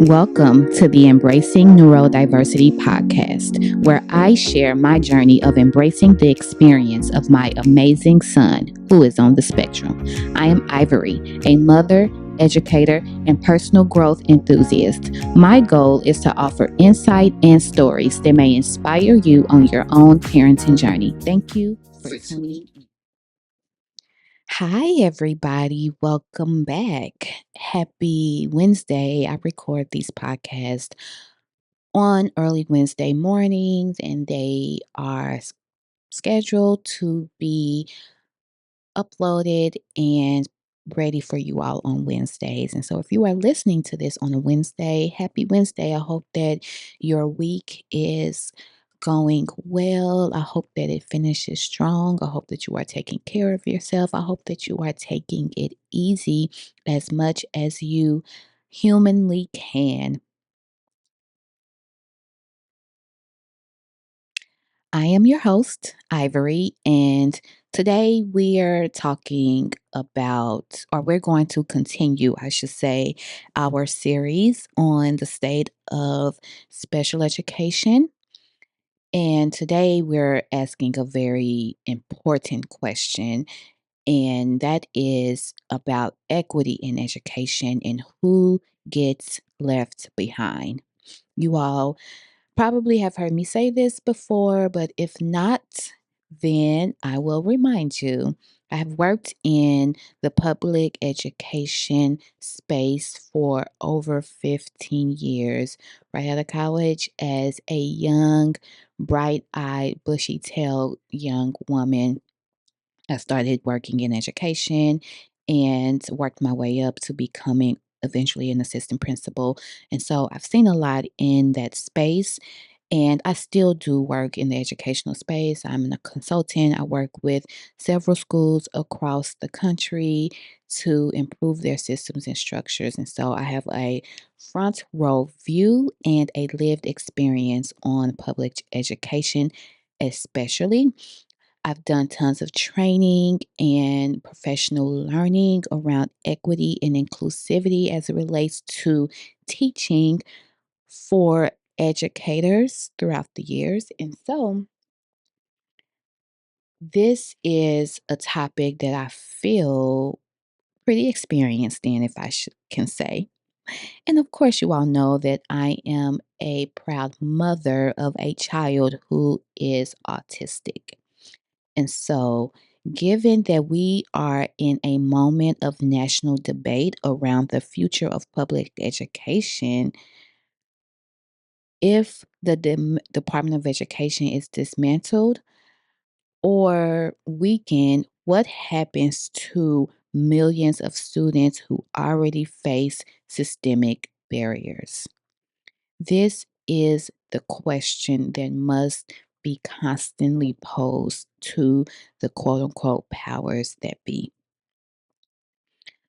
Welcome to the Embracing Neuro-Diversity podcast, where I share my journey of embracing the experience of my amazing son who is on the spectrum. I am Ivory, a mother, educator, and personal growth enthusiast. My goal is to offer insight and stories that may inspire you on your own parenting journey. Thank you for tuning in. Hi, everybody. Welcome back. Happy Wednesday. I record these podcasts on early Wednesday mornings, and they are scheduled to be uploaded and ready for you all on Wednesdays. And so, if you are listening to this on a Wednesday, happy Wednesday. I hope that your week is going well. I hope that it finishes strong. I hope that you are taking care of yourself. I hope that you are taking it easy as much as you humanly can. I am your host, Ivory, and today we are talking about, or we're going to continue, I should say, our series on the state of special education. And today we're asking a very important question, and that is about equity in education and who gets left behind. You all probably have heard me say this before, but if not, then I will remind you. I have worked in the public education space for over 15 years, right out of college as a young, bright eyed, bushy tailed young woman. I started working in education and worked my way up to becoming eventually an assistant principal. And so I've seen a lot in that space. And I still do work in the educational space. I'm a consultant. I work with several schools across the country to improve their systems and structures. And so I have a front row view and a lived experience on public education, especially. I've done tons of training and professional learning around equity and inclusivity as it relates to teaching for educators throughout the years. And so this is a topic that I feel pretty experienced in, if I can say. And of course, you all know that I am a proud mother of a child who is autistic. And so, given that we are in a moment of national debate around the future of public education, if the Department of Education is dismantled or weakened, what happens to millions of students who already face systemic barriers? This is the question that must be constantly posed to the quote unquote powers that be.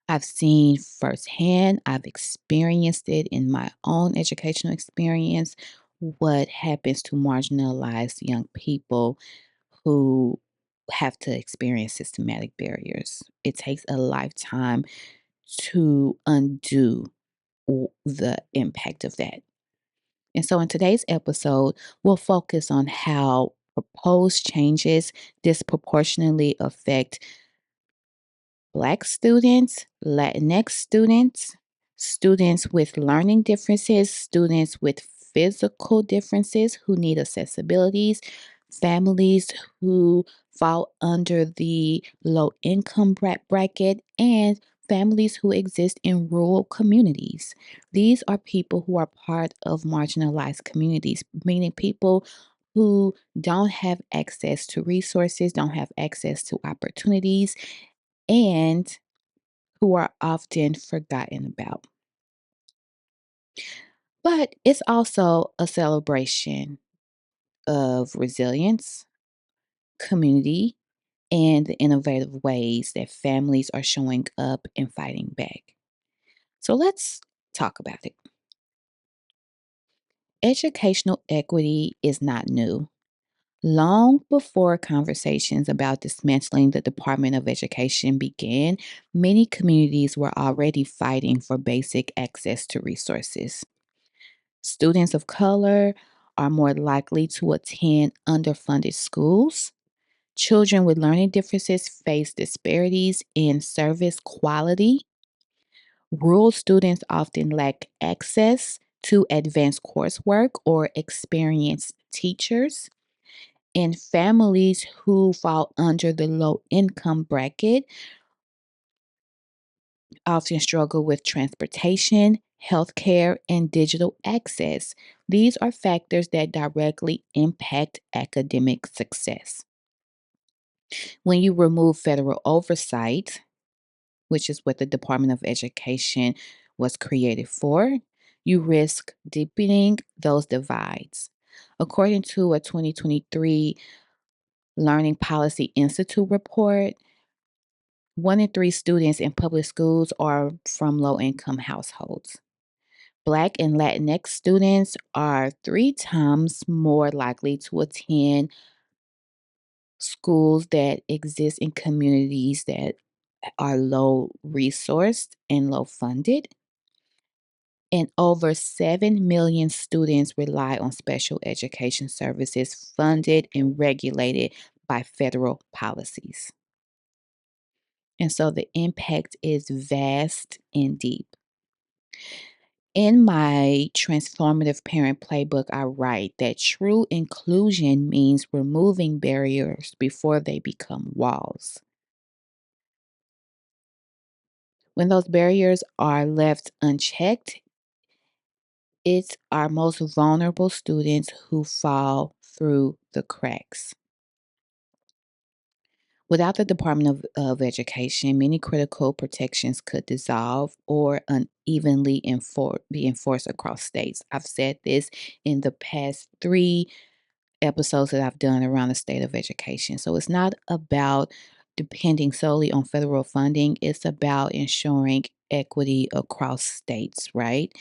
I've seen firsthand, I've experienced it in my own educational experience, what happens to marginalized young people who have to experience systematic barriers. It takes a lifetime to undo the impact of that. And so, in today's episode, we'll focus on how proposed changes disproportionately affect Black students, Latinx students, students with learning differences, students with physical differences who need accessibilities, families who fall under the low income bracket, and families who exist in rural communities. These are people who are part of marginalized communities, meaning people who don't have access to resources, don't have access to opportunities, and who are often forgotten about. But it's also a celebration of resilience, community, and the innovative ways that families are showing up and fighting back. So let's talk about it. Educational equity is not new. Long before conversations about dismantling the Department of Education began, many communities were already fighting for basic access to resources. Students of color are more likely to attend underfunded schools. Children with learning differences face disparities in service quality. Rural students often lack access to advanced coursework or experienced teachers. And families who fall under the low income bracket often struggle with transportation, healthcare, and digital access. These are factors that directly impact academic success. When you remove federal oversight, which is what the Department of Education was created for, you risk deepening those divides. According to a 2023 Learning Policy Institute report, 1 in 3 students in public schools are from low income households. Black and Latinx students are 3 times more likely to attend schools that exist in communities that are low resourced and low funded. And over 7 million students rely on special education services funded and regulated by federal policies. And so the impact is vast and deep. In my Transformative Parent Playbook, I write that true inclusion means removing barriers before they become walls. When those barriers are left unchecked, it's our most vulnerable students who fall through the cracks. Without the Department of Education, many critical protections could dissolve or unevenly be enforced across states. I've said this in the past 3 episodes that I've done around the state of education. So it's not about depending solely on federal funding, it's about ensuring equity across states, right?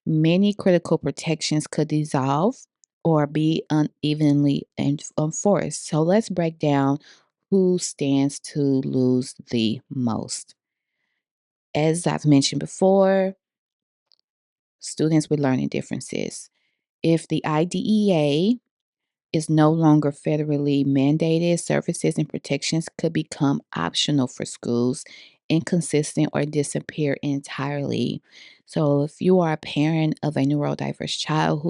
Many critical protections could dissolve or be unevenly enforced. So let's break down who stands to lose the most. As I've mentioned before, students with learning differences. If the IDEA is no longer federally mandated, services and protections could become optional for schools, inconsistent, or disappear entirely. So, if you are a parent of a neurodiverse child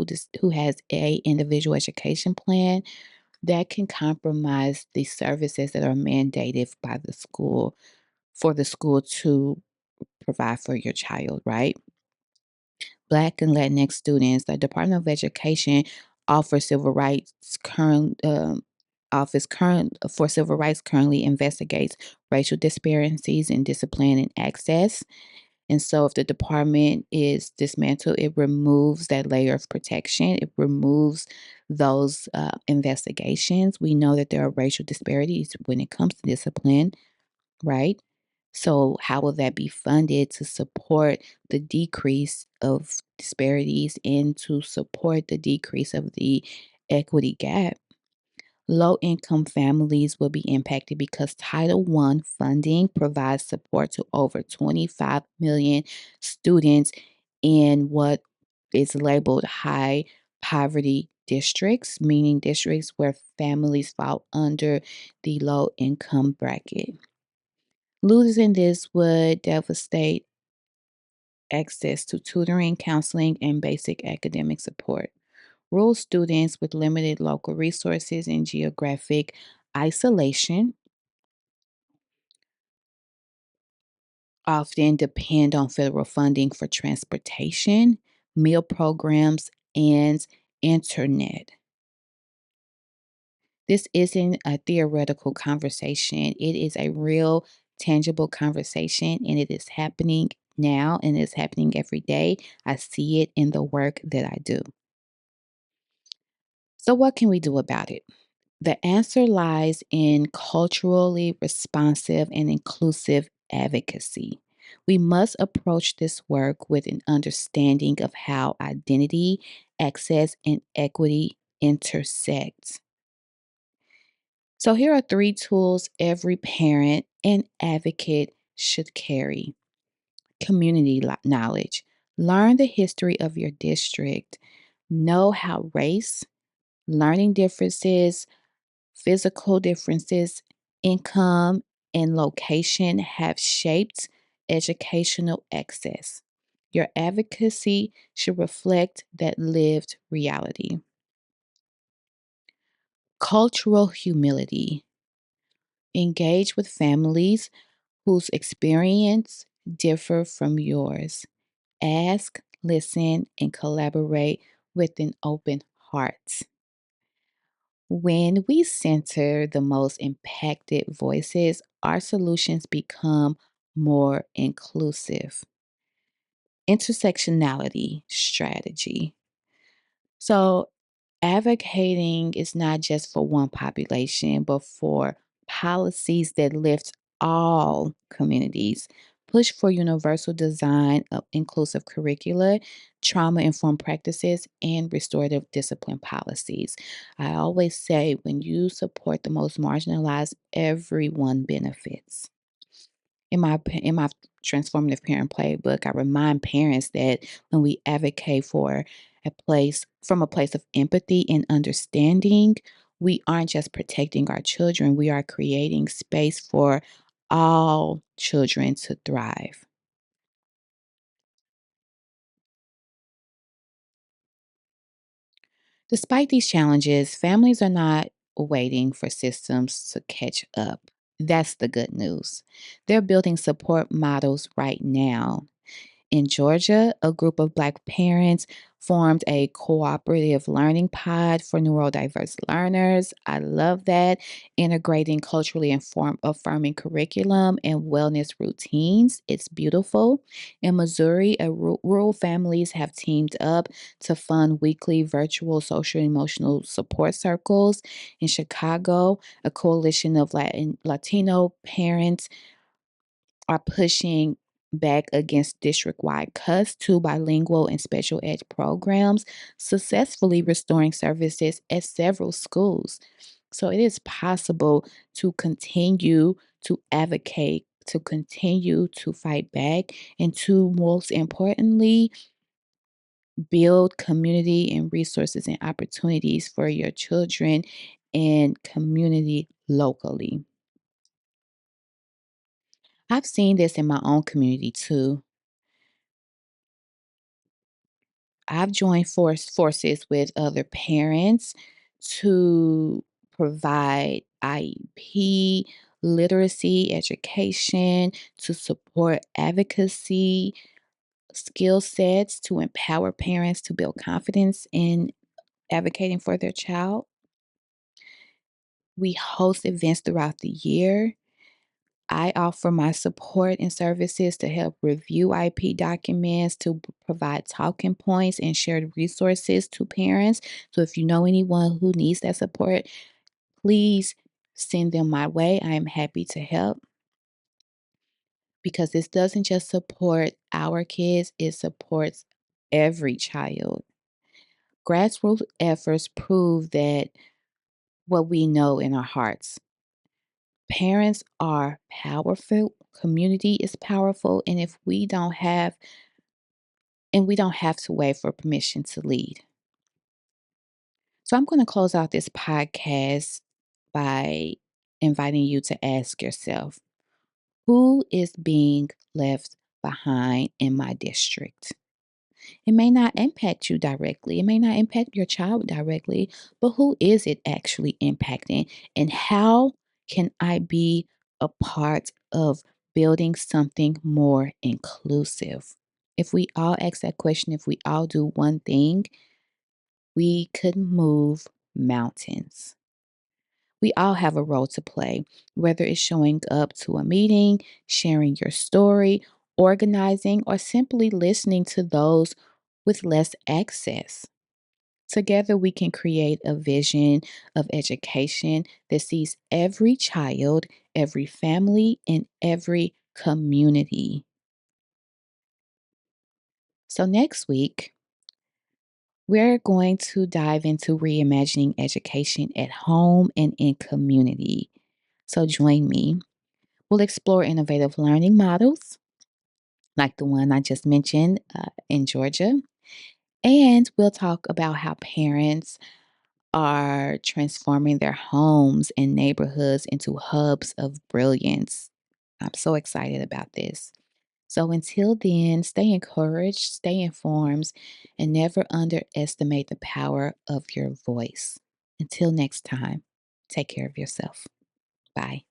who has a individual education plan, that can compromise the services that are mandated by the school for the school to provide for your child, right? Black and Latinx students, the Department of Education offers civil rights current office current for civil rights currently investigates racial disparities in discipline and access. And so if the department is dismantled, it removes that layer of protection. It removes those investigations. We know that there are racial disparities when it comes to discipline, right? So, how will that be funded to support the decrease of disparities and to support the decrease of the equity gap? Low income families will be impacted because Title I funding provides support to over 25 million students in what is labeled high poverty districts, meaning districts where families fall under the low income bracket. Losing this would devastate access to tutoring, counseling, and basic academic support. Rural students with limited local resources and geographic isolation often depend on federal funding for transportation, meal programs, and internet. This isn't a theoretical conversation. It is a real, tangible conversation, and it is happening now and it's happening every day. I see it in the work that I do. So, what can we do about it? The answer lies in culturally responsive and inclusive advocacy. We must approach this work with an understanding of how identity, access, and equity intersect. So, here are 3 tools every parent and advocate should carry: community knowledge. Learn the history of your district. Know how race, learning differences, physical differences, income, and location have shaped educational access. Your advocacy should reflect that lived reality. Cultural humility. Engage with families whose experience differ from yours. Ask, listen, and collaborate with an open heart. When we center the most impacted voices, our solutions become more inclusive. Intersectionality strategy. So, advocating is not just for one population, but for policies that lift all communities. Push for universal design of inclusive curricula, trauma informed practices, and restorative discipline policies. I always say when you support the most marginalized, everyone benefits. In my transformative parent playbook, I remind parents that when we advocate for a place of empathy and understanding, we aren't just protecting our children, we are creating space for all children to thrive. Despite these challenges, families are not waiting for systems to catch up. That's the good news. They're building support models right now. In Georgia, a group of Black parents formed a cooperative learning pod for neurodiverse learners. I love that. Integrating culturally affirming curriculum and wellness routines. It's beautiful. In Missouri, rural families have teamed up to fund weekly virtual social emotional support circles. In Chicago, a coalition of Latino parents are pushing back against district wide cuts to bilingual and special ed programs, successfully restoring services at several schools. So it is possible to continue to advocate, to continue to fight back, and to most importantly, build community and resources and opportunities for your children and community locally. I've seen this in my own community too. I've joined forces with other parents to provide IEP, literacy, education, to support advocacy, skill sets to empower parents to build confidence in advocating for their child. We host events throughout the year. I offer my support and services to help review IP documents, to provide talking points and shared resources to parents. So if you know anyone who needs that support, please send them my way. I am happy to help because this doesn't just support our kids, it supports every child. Grassroots efforts prove that what we know in our hearts. Parents are powerful, community is powerful, and if we don't have to wait for permission to lead. So I'm going to close out this podcast by inviting you to ask yourself, who is being left behind in my district? It may not impact you directly, it may not impact your child directly, but who is it actually impacting? And how can I be a part of building something more inclusive? If we all ask that question, if we all do one thing, we could move mountains. We all have a role to play, whether it's showing up to a meeting, sharing your story, organizing, or simply listening to those with less access. Together, we can create a vision of education that sees every child, every family, and every community. So, next week, we're going to dive into reimagining education at home and in community. So, join me. We'll explore innovative learning models, like the one I just mentioned in Georgia. And we'll talk about how parents are transforming their homes and neighborhoods into hubs of brilliance. I'm so excited about this. So until then, stay encouraged, stay informed, and never underestimate the power of your voice. Until next time, take care of yourself. Bye.